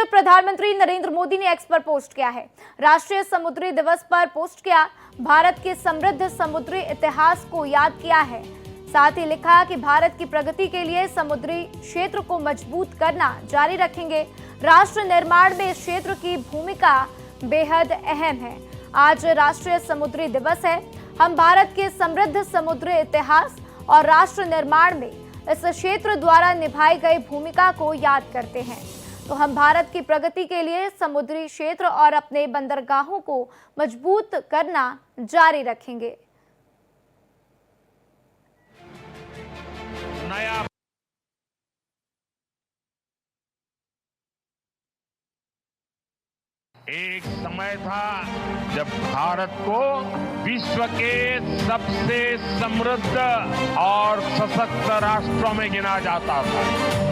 प्रधानमंत्री नरेंद्र मोदी ने एक्स पर पोस्ट किया है। राष्ट्रीय समुद्री दिवस पर पोस्ट किया, भारत के समृद्ध समुद्री इतिहास को याद किया है। साथ ही लिखा कि भारत की प्रगति के लिए समुद्री क्षेत्र को मजबूत करना जारी रखेंगे। राष्ट्र निर्माण में इस क्षेत्र की भूमिका बेहद अहम है। आज राष्ट्रीय समुद्री दिवस है। हम भारत के समृद्ध समुद्री इतिहास और राष्ट्र निर्माण में इस क्षेत्र द्वारा निभाई गई भूमिका को याद करते हैं। तो हम भारत की प्रगति के लिए समुद्री क्षेत्र और अपने बंदरगाहों को मजबूत करना जारी रखेंगे। नया एक समय था जब भारत को विश्व के सबसे समृद्ध और सशक्त राष्ट्रों में गिना जाता था।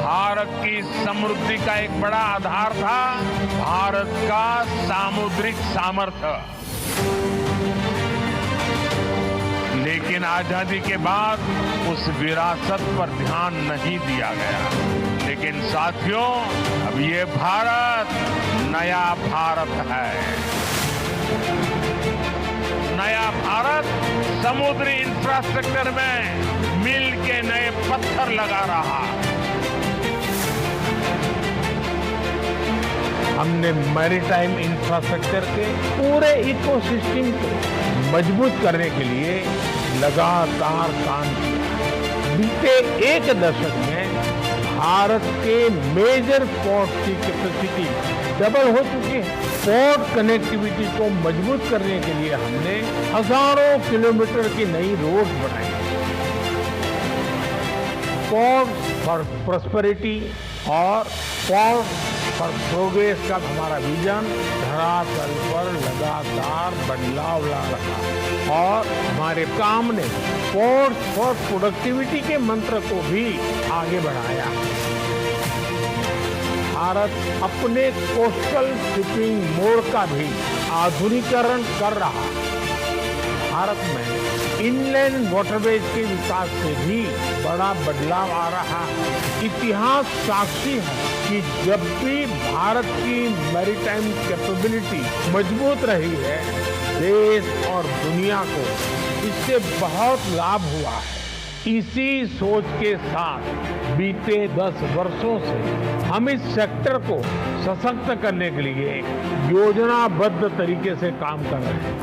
भारत की समृद्धि का एक बड़ा आधार था भारत का सामुद्रिक सामर्थ्य। लेकिन आजादी के बाद उस विरासत पर ध्यान नहीं दिया गया। लेकिन साथियों, अब ये भारत नया भारत है। नया भारत समुद्री इंफ्रास्ट्रक्चर में मिल के नए पत्थर लगा रहा। हमने मैरीटाइम इंफ्रास्ट्रक्चर के पूरे इकोसिस्टम को मजबूत करने के लिए लगातार काम किया। बीते एक दशक में भारत के मेजर पोर्ट की कैपेसिटी डबल हो चुकी है। पोर्ट कनेक्टिविटी को मजबूत करने के लिए हमने हजारों किलोमीटर की नई रोड बनाई। पोर्ट फॉर प्रॉस्पेरिटी और पोर्ट फॉर प्रोग्रेस का हमारा विजन धरातल पर लगातार बदलाव ला रहा और हमारे काम ने पोर्ट फॉर प्रोडक्टिविटी के मंत्र को भी आगे बढ़ाया। भारत अपने कोस्टल शिपिंग मोड का भी आधुनिकीकरण कर रहा है। भारत में इनलैंड वाटरवेज के विकास से भी बड़ा बदलाव आ रहा है। इतिहास साक्षी है कि जब भी भारत की मैरीटाइम कैपेबिलिटी मजबूत रही है, देश और दुनिया को इससे बहुत लाभ हुआ है। इसी सोच के साथ बीते 10 वर्षों से हम इस सेक्टर को सशक्त करने के लिए योजनाबद्ध तरीके से काम कर रहे हैं।